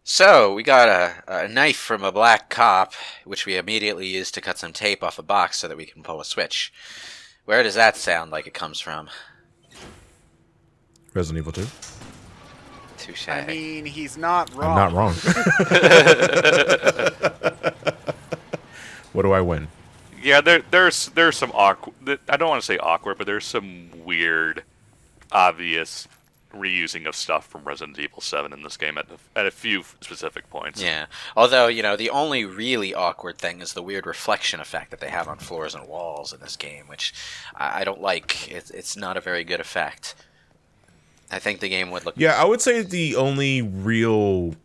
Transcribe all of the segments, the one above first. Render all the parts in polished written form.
So, we got a knife from a black cop, which we immediately used to cut some tape off a box so that we can pull a switch. Where does that sound like it comes from? Resident Evil 2. Touche. I mean, he's not I'm wrong. not wrong. What do I win? Yeah, there's some awkward. I don't want to say awkward, but there's some weird, obvious reusing of stuff from Resident Evil 7 in this game at a few specific points. Yeah. Although, the only really awkward thing is the weird reflection effect that they have on floors and walls in this game, which I don't like. It's not a very good effect. I think the game would look... Yeah, I would say the only real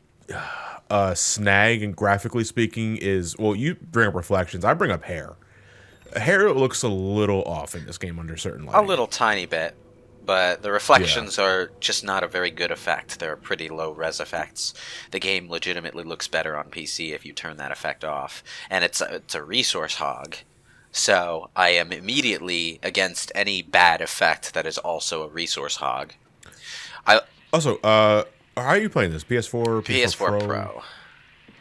snag, and graphically speaking, is... Well, you bring up reflections. I bring up hair. Hair looks a little off in this game under certain lighting. A little tiny bit. But the reflections are just not a very good effect. They're pretty low-res effects. The game legitimately looks better on PC if you turn that effect off. And it's a resource hog. So I am immediately against any bad effect that is also a resource hog. Also, how are you playing this? PS4, PS4 Pro.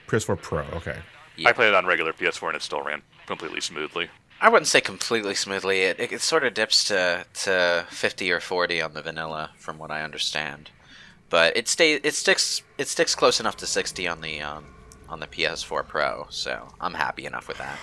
PS4 Pro, okay. Yeah. I played it on regular PS4 and it still ran completely smoothly. I wouldn't say completely smoothly. It sort of dips to 50 or 40 on the vanilla, from what I understand. But it sticks close enough to 60 on the PS4 Pro, so I'm happy enough with that.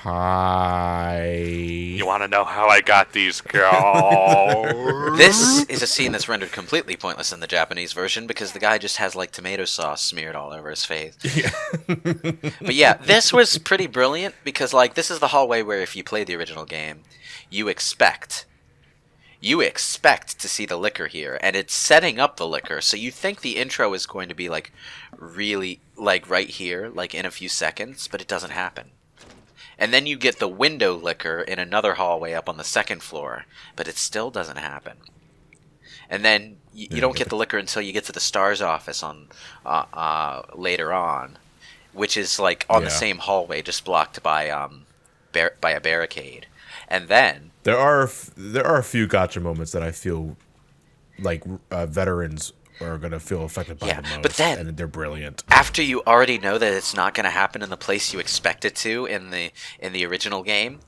You want to know how I got these girls? This is a scene that's rendered completely pointless in the Japanese version because the guy just has like tomato sauce smeared all over his face. Yeah. But yeah, this was pretty brilliant because like this is the hallway where if you play the original game, you expect to see the liquor here, and it's setting up the liquor, so you think the intro is going to be like really like right here, like in a few seconds, but it doesn't happen. And then you get the window liquor in another hallway up on the second floor, but it still doesn't happen. And then you don't get the liquor until you get to the STARS office on later on, which is like on the same hallway, just blocked by a barricade. And then there are a few gotcha moments that I feel like veterans are going to feel affected by the most, but then, and they're brilliant. After you already know that it's not going to happen in the place you expect it to in the original game.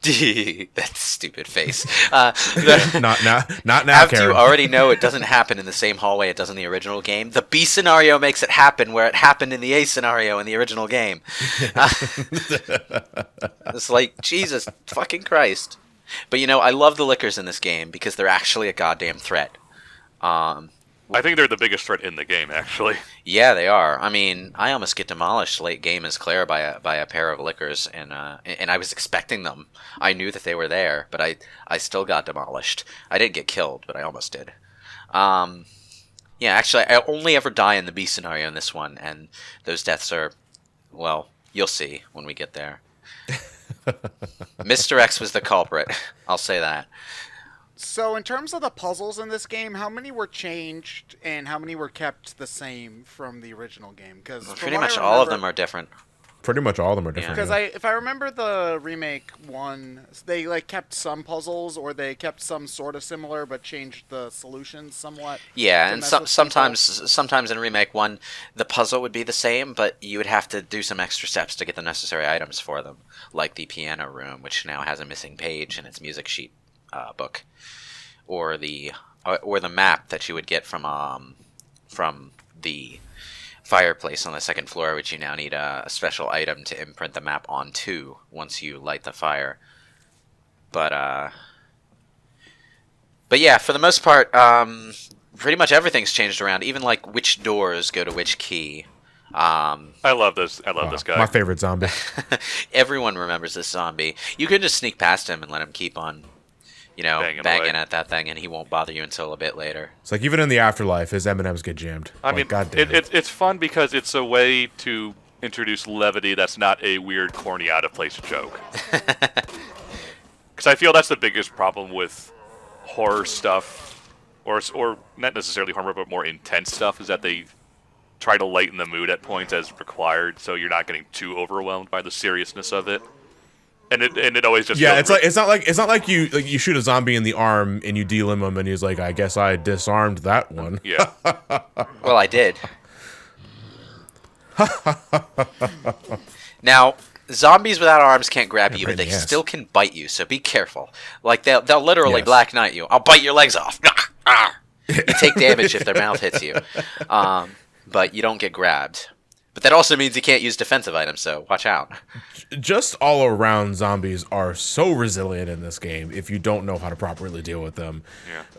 That stupid face. Not now, After Karen. you already know it doesn't happen in the same hallway it does in the original game, the B scenario makes it happen where it happened in the A scenario in the original game. It's like, Jesus fucking Christ. But I love the liquors in this game because they're actually a goddamn threat. I think they're the biggest threat in the game, actually. Yeah, they are. I mean, I almost get demolished late game as Claire by a pair of liquors, and I was expecting them. I knew that they were there, but I still got demolished. I didn't get killed, but I almost did. Yeah, actually, I only ever die in the B scenario in this one, and those deaths are, well, you'll see when we get there. Mr. X was the culprit. I'll say that. So, in terms of the puzzles in this game, how many were changed and how many were kept the same from the original game? Because pretty much all of them are different. Pretty much all of them are different. Because if I remember the remake one, they like kept some puzzles or they kept some sort of similar but changed the solutions somewhat. Yeah, and sometimes in remake 1, the puzzle would be the same, but you would have to do some extra steps to get the necessary items for them, like the piano room, which now has a missing page in its music sheet book, or the map that you would get from the fireplace on the second floor, which you now need a special item to imprint the map onto once you light the fire. But yeah, for the most part, pretty much everything's changed around, even like which doors go to which key. I love this guy. My favorite zombie. Everyone remembers this zombie. You can just sneak past him and let him keep on banging at that thing, and he won't bother you until a bit later. It's like even in the afterlife, his M&Ms get jammed. I mean, it's fun because it's a way to introduce levity that's not a weird, corny, out-of-place joke. Because I feel that's the biggest problem with horror stuff, or not necessarily horror, but more intense stuff, is that they try to lighten the mood at points as required, so you're not getting too overwhelmed by the seriousness of it. And it always just it's not like you shoot a zombie in the arm and you delim him and he's like, I guess I disarmed that one. Yeah. Well, I did. Now, zombies without arms can't grab you, right but they in the ass. still can bite you, so be careful. Like, they'll literally Yes. Black Knight you. I'll bite your legs off. You take damage if their mouth hits you. But you don't get grabbed. But that also means you can't use defensive items, so watch out. Just all around, zombies are so resilient in this game if you don't know how to properly deal with them.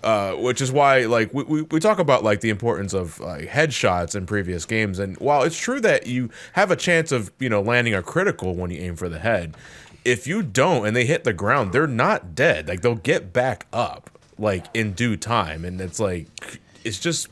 Yeah. Which is why, like, we talk about, like, the importance of like headshots in previous games, and while it's true that you have a chance of, you know, landing a critical when you aim for the head, if you don't and they hit the ground, they're not dead. Like, they'll get back up, like, in due time, and it's like, it's just,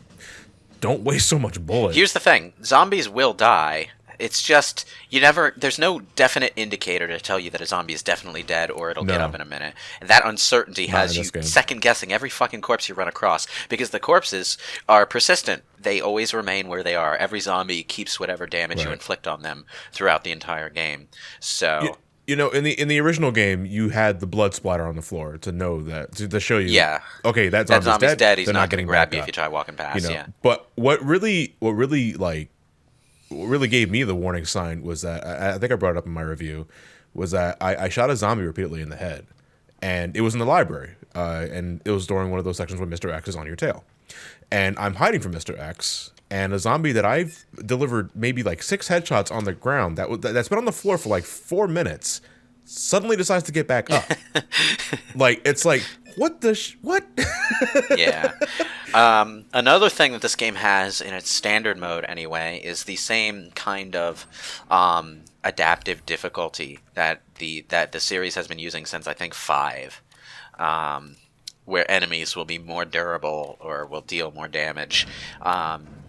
don't waste so much bullets. Here's the thing. Zombies will die. It's just, there's no definite indicator to tell you that a zombie is definitely dead or it'll get No. up in a minute. And that uncertainty Not has in you this game. second guessing every fucking corpse you run across, because the corpses are persistent. They always remain where they are. Every zombie keeps whatever damage you Right. inflict on them throughout the entire game. So, You know, in the original game, you had the blood splatter on the floor to know that, to show you. yeah. Okay, that That zombie's, zombie's dead. He's They're not going to getting grab back you up, if you try walking past. you know. Yeah. But what really gave me the warning sign was that I think I brought it up in my review, was that I shot a zombie repeatedly in the head, and it was in the library, and it was during one of those sections when Mr. X is on your tail, and I'm hiding from Mr. X. And a zombie that I've delivered maybe like 6 headshots on the ground that's been on the floor for like 4 minutes suddenly decides to get back up. Like, it's like, what? Yeah. Another thing that this game has in its standard mode, anyway, is the same kind of adaptive difficulty that the series has been using since, I think, 5, where enemies will be more durable or will deal more damage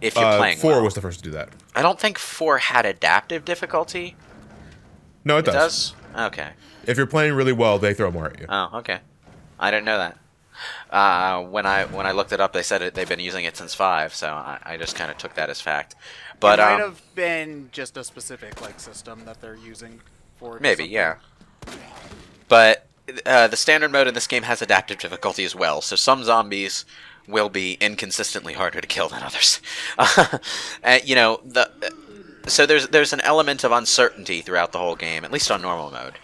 if you're playing 4 well. was the first to do that. I don't think 4 had adaptive difficulty. No, it It does. does? Okay. If you're playing really well, they throw more at you. Oh, okay. I didn't know that. When I looked it up, they said they've been using it since 5, so I just kind of took that as fact. But it might have been just a specific like system that they're using for it or maybe, something. yeah. But the standard mode in this game has adaptive difficulty as well, so some zombies will be inconsistently harder to kill than others. You know, so there's an element of uncertainty throughout the whole game, at least on normal mode.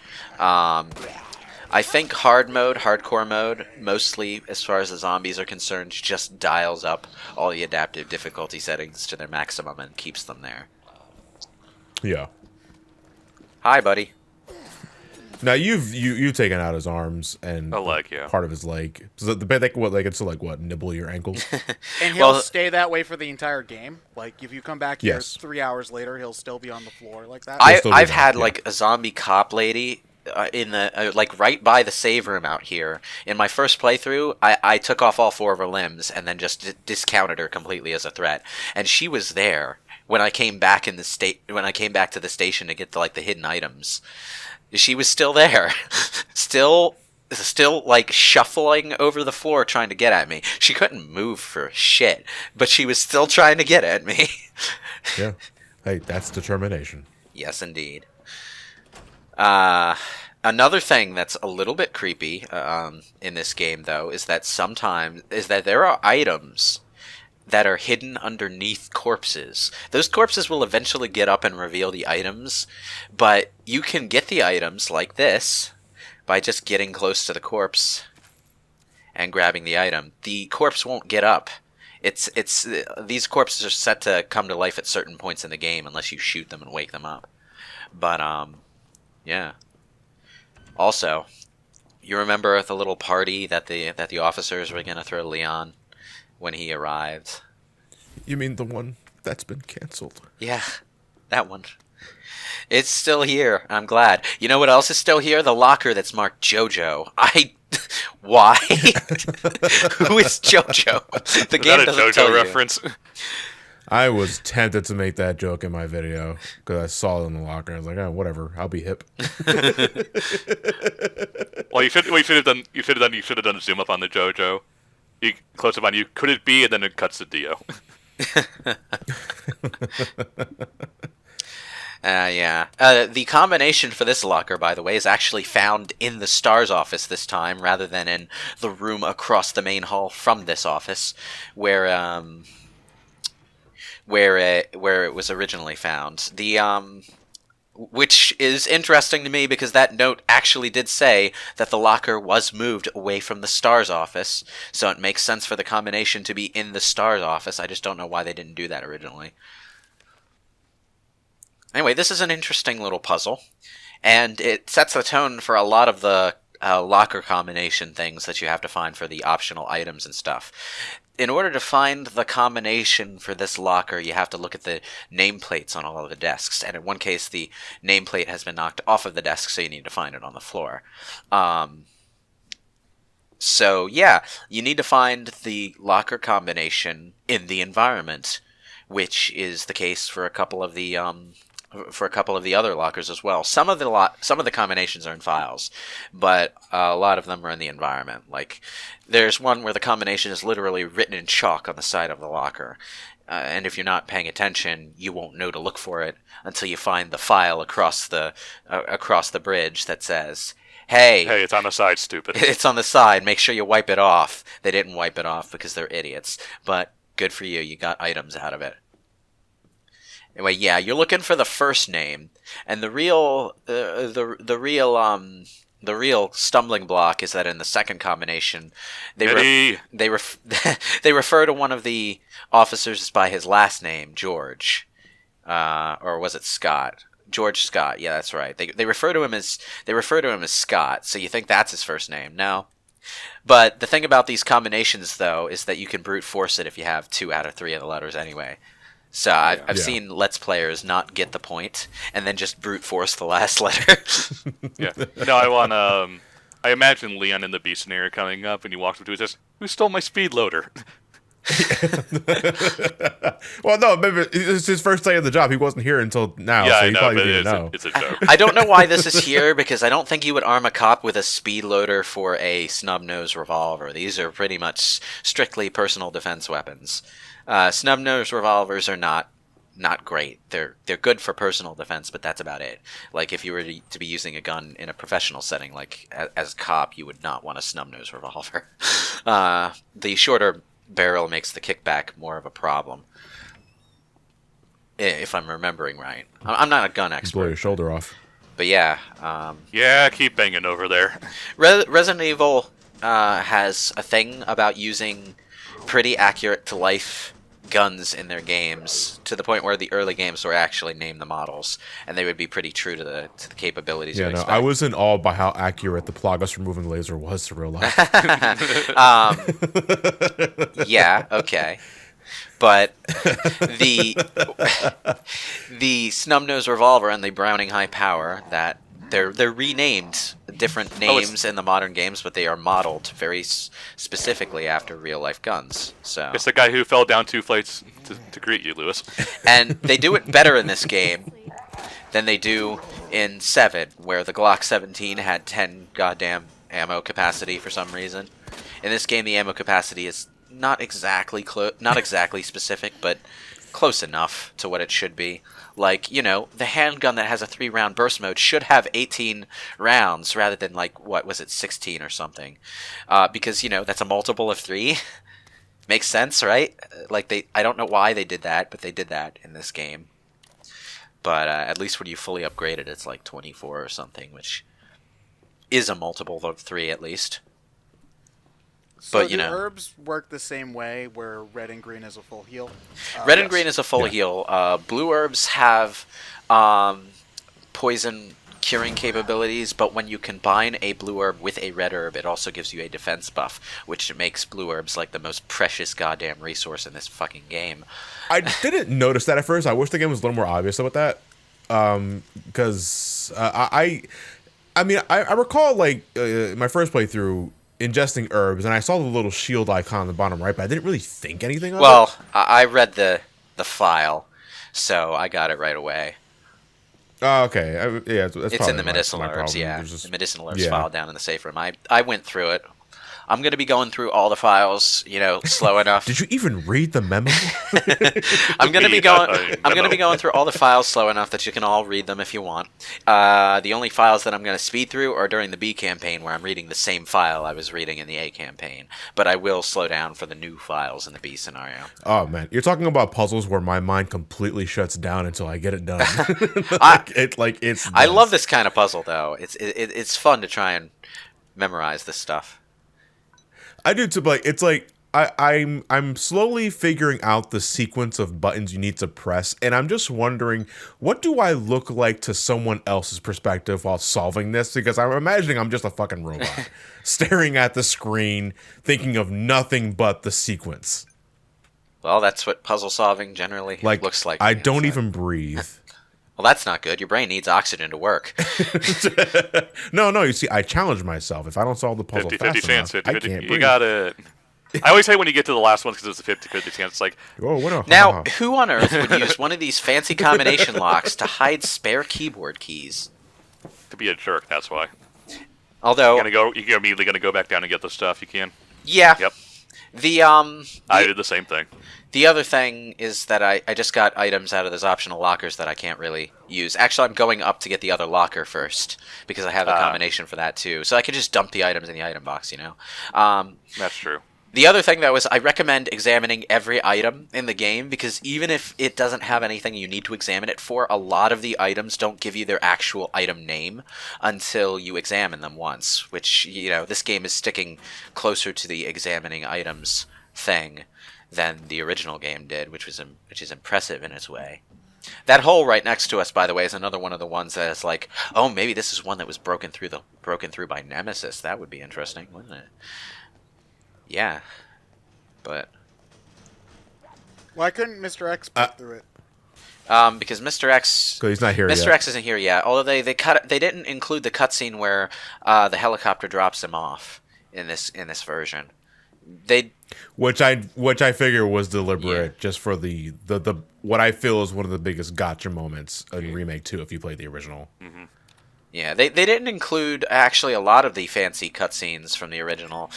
I think hardcore mode, mostly as far as the zombies are concerned, just dials up all the adaptive difficulty settings to their maximum and keeps them there. Yeah. Hi, buddy. Now you've taken out his arms and A leg, yeah. part of his leg. So they can still nibble your ankles. And he'll Well- stay that way for the entire game. Like if you come back here Yes. 3 hours later, he'll still be on the floor like that. still do I've that, had yeah. like a zombie cop lady in the like right by the save room out here. In my first playthrough, I took off all 4 of her limbs and then just discounted her completely as a threat. And she was there when I came back to the station to get the hidden items. She was still there, still like shuffling over the floor trying to get at me. She couldn't move for shit, but she was still trying to get at me. Yeah. Hey, that's determination. Yes, indeed. Another thing that's a little bit creepy in this game, though, is that there are items that are hidden underneath corpses. Those corpses will eventually get up and reveal the items, but you can get the items like this by just getting close to the corpse and grabbing the item. The corpse won't get up. These corpses are set to come to life at certain points in the game unless you shoot them and wake them up. But yeah. Also, you remember the little party that the officers were gonna throw Leon when he arrived? You mean the one that's been canceled? Yeah, that one. It's still here. I'm glad. You know what else is still here? The locker that's marked JoJo. Why? Who is JoJo? The game Is that a doesn't tell JoJo you. reference? I was tempted to make that joke in my video because I saw it in the locker. I was like, oh, whatever. I'll be hip. Well, you should have done a zoom up on the JoJo. You close up on you. Could it be? And then it cuts to Dio. Yeah. The combination for this locker, by the way, is actually found in the STARS office this time, rather than in the room across the main hall from this office, where where it was originally found. Which is interesting to me because that note actually did say that the locker was moved away from the STARS office, so it makes sense for the combination to be in the STARS office. I just don't know why they didn't do that originally. Anyway, this is an interesting little puzzle, and it sets the tone for a lot of the locker combination things that you have to find for the optional items and stuff. In order to find the combination for this locker, you have to look at the nameplates on all of the desks. And in one case, the nameplate has been knocked off of the desk, so you need to find it on the floor. So, yeah, you need to find the locker combination in the environment, which is the case for a couple of the other lockers as well. Some of the combinations are in files, but a lot of them are in the environment. Like, there's one where the combination is literally written in chalk on the side of the locker, and if you're not paying attention, you won't know to look for it until you find the file across the bridge that says, "Hey, it's on the side, stupid." It's on the side. Make sure you wipe it off." They didn't wipe it off because they're idiots, but good for you. You got items out of it. Anyway, yeah, you're looking for the first name, and the real stumbling block is that in the second combination, they refer to one of the officers by his last name, George, or was it Scott? George Scott. Yeah, that's right. They refer to him as Scott. So you think that's his first name? No. But the thing about these combinations, though, is that you can brute force it if you have 2 out of 3 of the letters anyway. So I've seen Let's Players not get the point and then just brute force the last letter. Yeah. No, I imagine Leon in the Beast scenario coming up, and he walks up to it and says, "Who stole my speed loader?" Well, no, maybe it's his first day of the job. He wasn't here until now, Yeah, so I he know, probably but didn't know. it's a joke. I don't know why this is here, because I don't think you would arm a cop with a speed loader for a snub-nose revolver. These are pretty much strictly personal defense weapons. Snub-nose revolvers are not great. They're good for personal defense, but that's about it. Like, if you were to be using a gun in a professional setting, like as a cop, you would not want a snub-nose revolver. The shorter barrel makes the kickback more of a problem, if I'm remembering right. I'm not a gun expert. Blow your shoulder off. But yeah. Yeah, keep banging over there. Resident Evil has a thing about using pretty accurate to life guns in their games, to the point where the early games were actually named the models, and they would be pretty true to the capabilities. Yeah, you no, expect. I was in awe by how accurate the Plagas removing laser was to real life. Yeah, okay. But the snub-nose revolver and the Browning high power, that they're renamed different names in the modern games, but they are modeled very specifically after real life guns. So It's the guy who fell down 2 flights to greet you, Lewis. and they do it better in this game than they do in 7, where the Glock 17 had 10 goddamn ammo capacity for some reason. In this game, the ammo capacity is not exactly specific, but close enough to what it should be. Like, you know, the handgun that has a 3-round burst mode should have 18 rounds rather than, like, what was it, 16 or something? Because, you know, that's a multiple of 3. Makes sense, right? Like, I don't know why they did that, but they did that in this game. But at least when you fully upgrade it, it's like 24 or something, which is a multiple of 3 at least. So But, you do know, herbs work the same way, where red and green is a full heal? red Yes. and green is a full Yeah. heal. Blue herbs have poison curing capabilities, but when you combine a blue herb with a red herb, it also gives you a defense buff, which makes blue herbs like the most precious goddamn resource in this fucking game. I didn't notice that at first. I wish the game was a little more obvious about that. Because I recall, like, my first playthrough, ingesting herbs, and I saw the little shield icon on the bottom right, but I didn't really think anything of it. Well, I read the file, so I got it right away. Oh, okay. Yeah, that's It's probably in the medicinal my herbs, problem. yeah. There's just- The medicinal herbs yeah. file down in the safe room. I went through it. I'm going to be going through all the files, slow enough. Did you even read the memo? I'm going to be going through all the files slow enough that you can all read them if you want. The only files that I'm going to speed through are during the B campaign, where I'm reading the same file I was reading in the A campaign. But I will slow down for the new files in the B scenario. Oh man, you're talking about puzzles where my mind completely shuts down until I get it done. I love this kind of puzzle though. It's fun to try and memorize this stuff. I do too, but it's like I'm slowly figuring out the sequence of buttons you need to press, and I'm just wondering, what do I look like to someone else's perspective while solving this? Because I'm imagining I'm just a fucking robot staring at the screen, thinking of nothing but the sequence. Well, that's what puzzle solving generally looks like. I don't even breathe. Well, that's not good. Your brain needs oxygen to work. No, you see, I challenge myself. If I don't solve the puzzle 50-50 fast chance, enough, 50-50. I can't breathe. You got it. I always hate when you get to the last one because it's a 50-50 chance. It's like, now, who on earth would use one of these fancy combination locks to hide spare keyboard keys? to be a jerk, that's why. Although You're immediately gonna go back down and get the stuff you can. Yeah. Yep. I did the same thing. The other thing is that I just got items out of those optional lockers that I can't really use. Actually, I'm going up to get the other locker first, because I have a combination for that too. So I could just dump the items in the item box, That's true. The other thing, though, is I recommend examining every item in the game, because even if it doesn't have anything you need to examine it for, a lot of the items don't give you their actual item name until you examine them once, which, this game is sticking closer to the examining items thing than the original game did, which is impressive in its way. That hole right next to us, by the way, is another one of the ones that is like, oh, maybe this is one that was broken through by Nemesis. That would be interesting, wouldn't it? Yeah, but why couldn't Mr. X put through it? Because Mr. X, he's not here yet. Mr. X isn't here yet. Although they didn't include the cutscene where the helicopter drops him off in this version. Which I figure was deliberate, just for the what I feel is one of the biggest gotcha moments in Remake 2 if you played the original. Mm-hmm. Yeah, they didn't include actually a lot of the fancy cutscenes from the original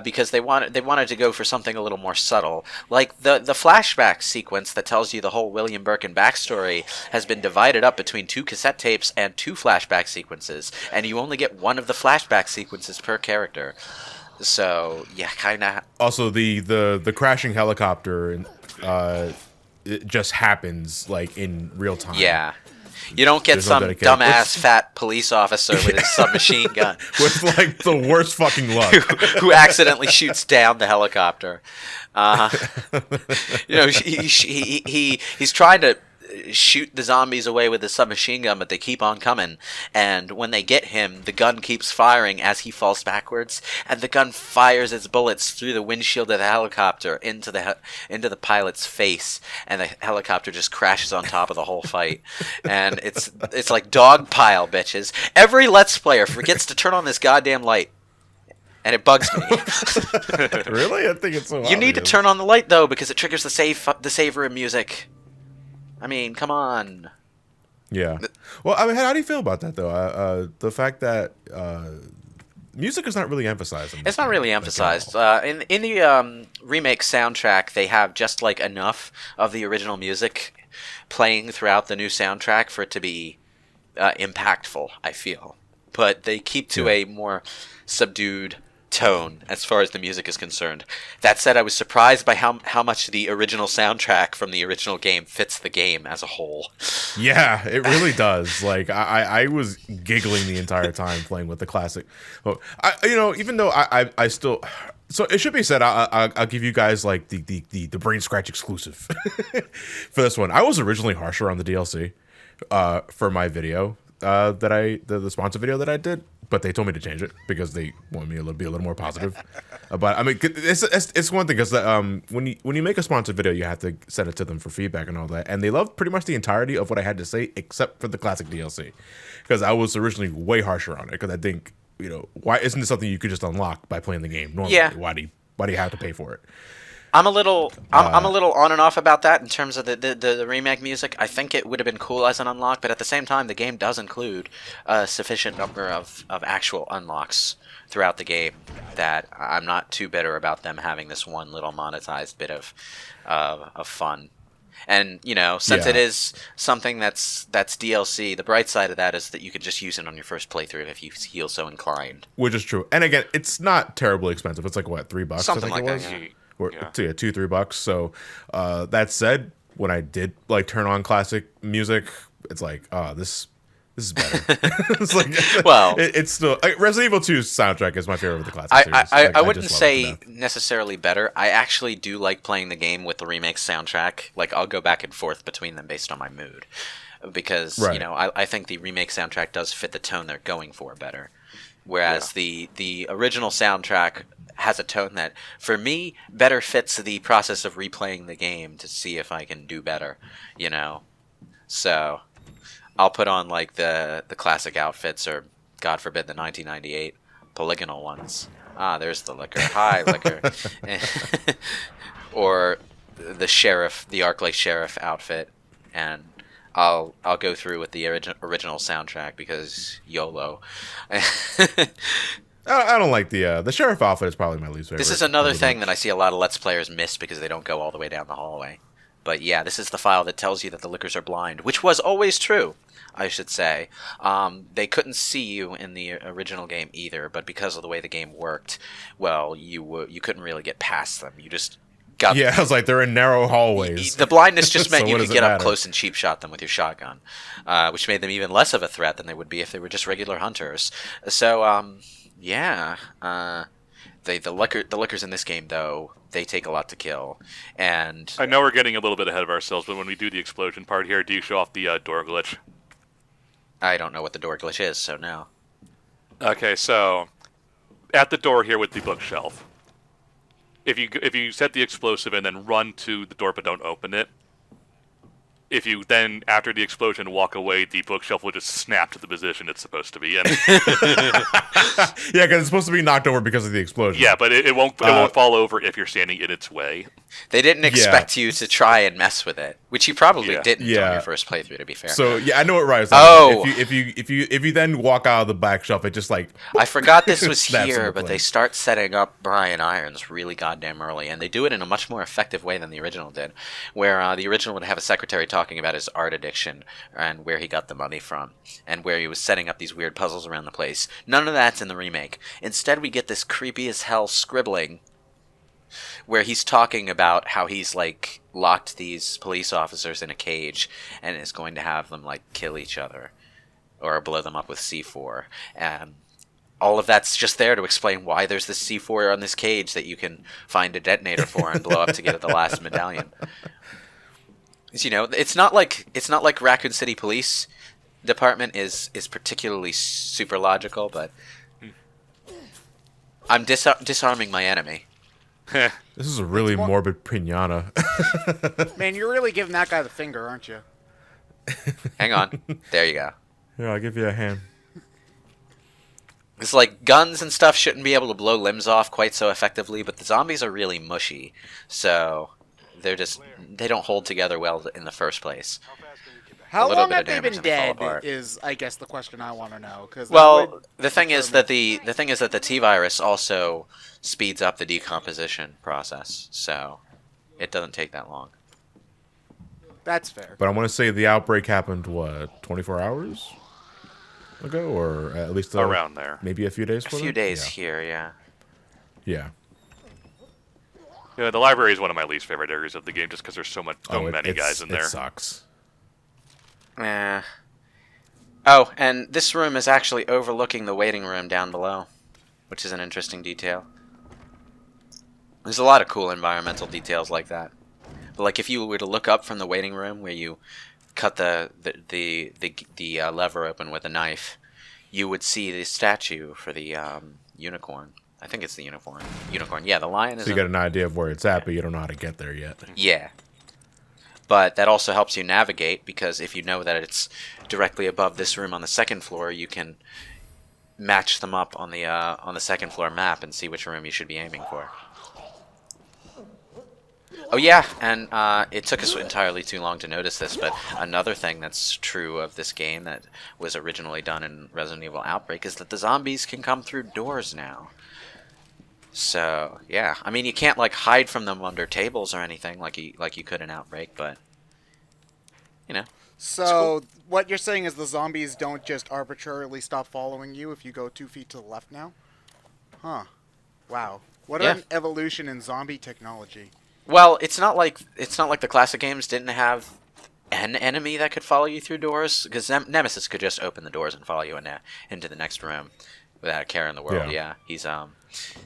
because they wanted to go for something a little more subtle, like the flashback sequence that tells you the whole William Birkin backstory has been divided up between 2 cassette tapes and 2 flashback sequences, and you only get one of the flashback sequences per character. So yeah, kind of. Also, the crashing helicopter, it just happens like in real time. Yeah. You don't get some dumbass fat police officer with his submachine gun. With, like, the worst fucking luck. who accidentally shoots down the helicopter. He's trying to shoot the zombies away with his submachine gun, but they keep on coming. And when they get him, the gun keeps firing as he falls backwards, and the gun fires its bullets through the windshield of the helicopter into the pilot's face, and the helicopter just crashes on top of the whole fight. And it's like dog pile, bitches. Every Let's Player forgets to turn on this goddamn light. And it bugs me. Really? I think it's so obvious. You need to turn on the light, though, because it triggers the save room music. I mean, come on. Yeah. Well, I mean, how do you feel about that, though? The fact that music is not really emphasized. It's not really emphasized. In the remake soundtrack, they have just like enough of the original music playing throughout the new soundtrack for it to be impactful, I feel. But they keep to a more subdued tone as far as the music is concerned. That said, I was surprised by how much the original soundtrack from the original game fits the game as a whole. Yeah, it really does. Like I was giggling the entire time playing with the classic. Well, even though I still. So it should be said, I'll give you guys like the BrainScratch exclusive for this one. I was originally harsher on the DLC for my video the sponsor video that I did. But they told me to change it because they want me to be a little more positive. But I mean, it's one thing because when you make a sponsored video, you have to send it to them for feedback and all that. And they loved pretty much the entirety of what I had to say, except for the classic DLC, because I was originally way harsher on it. Because I think, why isn't this something you could just unlock by playing the game normally? Yeah. Why do you have to pay for it? I'm a little on and off about that in terms of the remake music. I think it would have been cool as an unlock, but at the same time, the game does include a sufficient number of actual unlocks throughout the game that I'm not too bitter about them having this one little monetized bit of fun. And since it is something that's DLC, the bright side of that is that you can just use it on your first playthrough if you feel so inclined. Which is true. And again, it's not terribly expensive. It's like what, $3? Something I think like it was? that. Yeah. Or $2, $3. So that said, when I did like turn on classic music, it's like, oh, this is better. It's like, well, it's still Resident Evil 2's soundtrack is my favorite of the classic series. I wouldn't just love say it to death. necessarily better. I actually do like playing the game with the remake soundtrack. Like I'll go back and forth between them based on my mood, because Right. I think the remake soundtrack does fit the tone they're going for better, whereas the original soundtrack has a tone that, for me, better fits the process of replaying the game to see if I can do better, So, I'll put on, like, the classic outfits, or, God forbid, the 1998 polygonal ones. Ah, there's the liquor. Hi, liquor. Or the sheriff, the Arclight sheriff outfit, and I'll go through with the original soundtrack, because YOLO. I don't like the sheriff outfit is probably my least favorite. This is another thing that I see a lot of Let's Players miss because they don't go all the way down the hallway. But yeah, this is the file that tells you that the lickers are blind, which was always true, I should say. They couldn't see you in the original game either, but because of the way the game worked, well, you couldn't really get past them. You just got... Yeah, I was like, they're in narrow hallways. The blindness just meant So you what could does get it up matter? close and cheap shot them with your shotgun, which made them even less of a threat than they would be if they were just regular hunters. So, yeah, the lickers in this game, though, they take a lot to kill, and I know we're getting a little bit ahead of ourselves, but when we do the explosion part here, do you show off the door glitch? I don't know what the door glitch is, so no. Okay, so at the door here with the bookshelf, if you set the explosive and then run to the door but don't open it, if you then, after the explosion, walk away, the bookshelf will just snap to the position it's supposed to be in. Yeah, because it's supposed to be knocked over because of the explosion. Yeah, but it won't fall over if you're standing in its way. They didn't expect you to try and mess with it, which you probably didn't on Yeah. your first playthrough, to be fair. So yeah, I know what Ryan's Oh. if you then walk out of the back shelf, it just like I forgot this was snaps here, into but they place. start setting up Brian Irons really goddamn early, and they do it in a much more effective way than the original did, where the original would have a secretary talking about his art addiction and where he got the money from, and where he was setting up these weird puzzles around the place. None of that's in the remake. Instead, we get this creepy as hell scribbling where he's talking about how he's like locked these police officers in a cage and is going to have them like kill each other or blow them up with C4. And all of that's just there to explain why there's this C4 on this cage that you can find a detonator for and blow up to get at the last medallion. It's not like Raccoon City Police Department is particularly super logical, but I'm disarming my enemy. this is a really morbid pinata. Man, you're really giving that guy the finger, aren't you? Hang on. There you go. Here, I'll give you a hand. It's like guns and stuff shouldn't be able to blow limbs off quite so effectively, but the zombies are really mushy, so they don't hold together well in the first place. How little long bit have of they damage been and they fall dead? apart. Is I guess the question I want to know. Well, the thing is that the T-virus also speeds up the decomposition process, so it doesn't take that long. that's fair. But I want to say the outbreak happened 24 hours ago, or at least Around there. maybe a few days. A few days here, yeah. Yeah. Yeah, the library is one of my least favorite areas of the game, just because there's so many guys in It there. sucks. Eh. Oh, and this room is actually overlooking the waiting room down below, which is an interesting detail. There's a lot of cool environmental details like that. But like if you were to look up from the waiting room where you cut the lever open with a knife, you would see the statue for the unicorn. I think it's the unicorn. Unicorn. Yeah, the lion is. So you got an idea of where it's at, but you don't know how to get there yet. Yeah. But that also helps you navigate, because if you know that it's directly above this room on the second floor, you can match them up on the second floor map and see which room you should be aiming for. Oh yeah, and it took us entirely too long to notice this, but another thing that's true of this game that was originally done in Resident Evil Outbreak is that the zombies can come through doors now. So yeah, I mean you can't like hide from them under tables or anything like you could in Outbreak, but you know. So what you're saying is the zombies don't just arbitrarily stop following you if you go 2 feet to the left now? Huh. Wow. What Yeah. an evolution in zombie technology. Well, it's not like the classic games didn't have an enemy that could follow you through doors, because Nemesis could just open the doors and follow you into the next room without a care in the world. Yeah, he's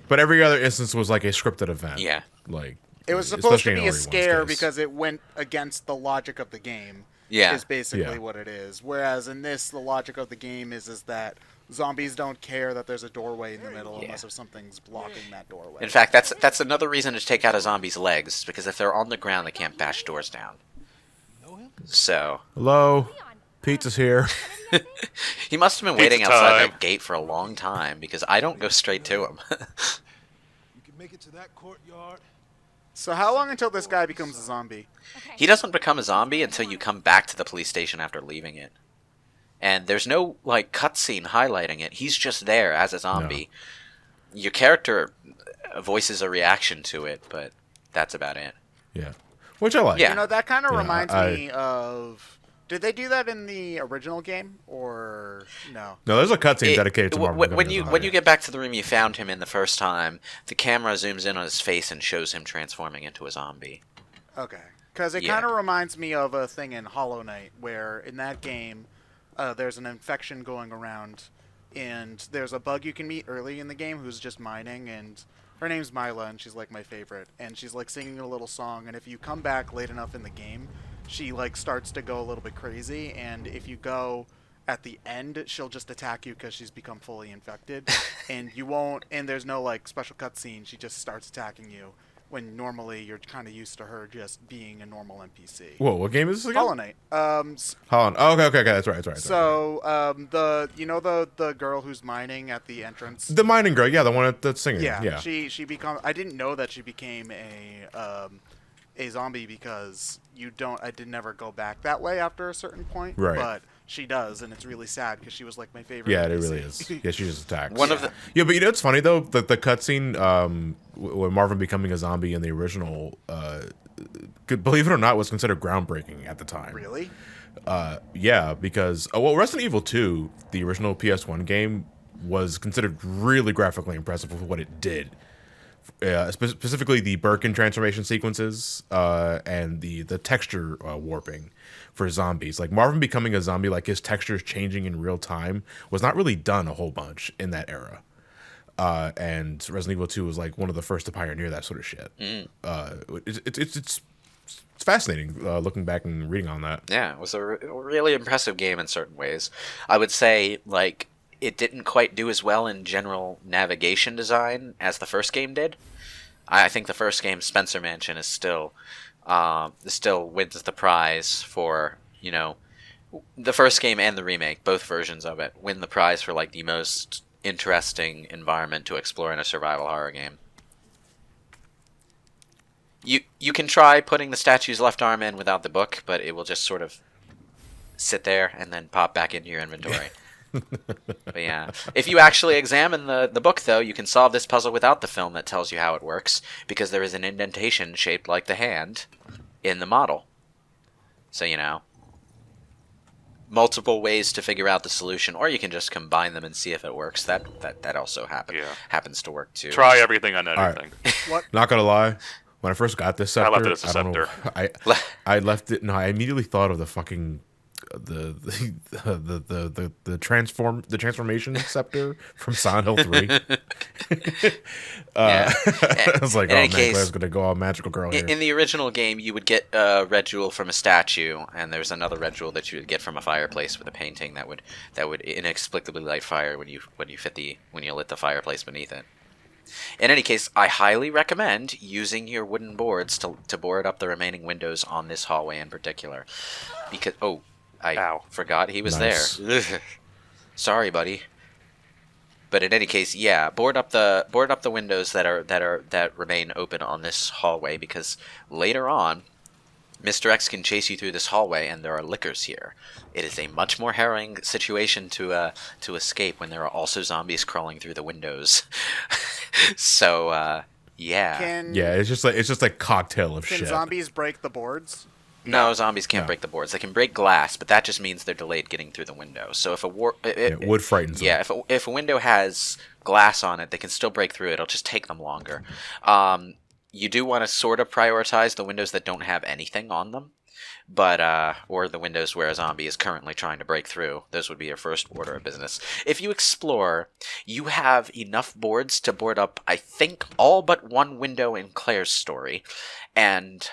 But every other instance was like a scripted event. Yeah. Like It was supposed to especially in be a Ori 1's scare case. because it went against the logic of the game. Yeah. Is basically Yeah. what it is. Whereas in this, the logic of the game is that zombies don't care that there's a doorway in the middle Yeah. unless if something's blocking that doorway. In fact, that's another reason to take out a zombie's legs, because if they're on the ground, they can't bash doors down. So Hello, pizza's here. he must have been Pizza waiting outside time. that gate for a long time, because I don't go straight to him. You can make it to that courtyard. So how long until this guy becomes a zombie? He doesn't become a zombie until you come back to the police station after leaving it. And there's no like cutscene highlighting it. He's just there as a zombie. Your character voices a reaction to it, but that's about it. Yeah, which I like. Yeah. You know, that kind of Yeah, reminds I- me of... Did they do that in the original game, or no? No, there's a cutscene It- dedicated to Marvel. when becoming a you zombie. when you get back to the room you found him in the first time, the camera zooms in on his face and shows him transforming into a zombie. Okay. Because it Yeah. kind of reminds me of a thing in Hollow Knight, where in that game, there's an infection going around, and there's a bug you can meet early in the game who's just mining, and her name's Mila, and she's like my favorite, and she's like singing a little song, and if you come back late enough in the game, she like starts to go a little bit crazy, and if you go at the end, she'll just attack you because she's become fully infected, and you won't, and there's no like special cutscene, she just starts attacking you. When normally you're kind of used to her just being a normal NPC. Whoa, what game is this again? Hollow Knight. Holland. Oh, okay, that's right. So the girl who's mining at the entrance. The mining girl, yeah, the one that's singing. Yeah. She become. I didn't know that she became a zombie because I did never go back that way after a certain point. Right. But she does, and it's really sad because she was like my favorite. Yeah, it NPC. really is. Yeah, she just attacks. One of the Yeah, but you know what's funny though? The cutscene when Marvin becoming a zombie in the original, believe it or not, was considered groundbreaking at the time. Really? Yeah, because Resident Evil 2, the original PS1 game, was considered really graphically impressive with what it did. Specifically, the Birkin transformation sequences and the texture warping for zombies. Like Marvin becoming a zombie, like his textures changing in real time, was not really done a whole bunch in that era. And Resident Evil 2 was like one of the first to pioneer that sort of shit. It's fascinating looking back and reading on that. Yeah, it was a really impressive game in certain ways. I would say, like, it didn't quite do as well in general navigation design as the first game did. I think the first game, Spencer Mansion, is still wins the prize for, you know, the first game and the remake, both versions of it, win the prize for, like, the most interesting environment to explore in a survival horror game. You can try putting the statue's left arm in without the book, but it will just sort of sit there and then pop back into your inventory. But yeah, if you actually examine the book, though, you can solve this puzzle without the film that tells you how it works, because there is an indentation shaped like the hand in the model. So, you know, multiple ways to figure out the solution, or you can just combine them and see if it works. That also happens to work too. Try everything on right. anything. What? Not gonna lie, when I first got this scepter, left it as a don't know, I left it. No, I immediately thought of the fucking the transformation scepter from Silent Hill 3. Yeah. I was like, In oh any man, case, Claire's gonna go all magical girl here. In the original game, you would get a red jewel from a statue, and there's another red jewel that you would get from a fireplace with a painting that would inexplicably light fire when you lit the fireplace beneath it. In any case, I highly recommend using your wooden boards to board up the remaining windows on this hallway in particular, because I Ow. forgot he was Nice. there. Sorry, buddy. But in any case, yeah, board up the windows that remain open on this hallway, because later on, Mr. X can chase you through this hallway, and there are lickers here. It is a much more harrowing situation to escape when there are also zombies crawling through the windows. So yeah. Yeah, it's just like cocktail of Can shit. zombies break the boards? No, zombies can't No. break the boards. They can break glass, but that just means they're delayed getting through the window. So if Wood frightens them. yeah, if a window has glass on it, they can still break through it. It'll just take them longer. You do want to sort of prioritize the windows that don't have anything on them, but or the windows where a zombie is currently trying to break through. Those would be your first order of business. If you explore, you have enough boards to board up, I think, all but one window in Claire's story, and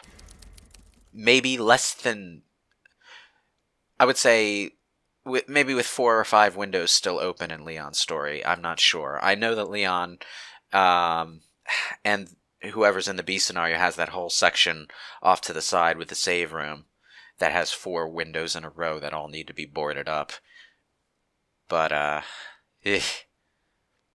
maybe less than, I would say, maybe with 4 or 5 windows still open in Leon's story. I'm not sure. I know that Leon and whoever's in the B scenario has that whole section off to the side with the save room that has 4 windows in a row that all need to be boarded up. But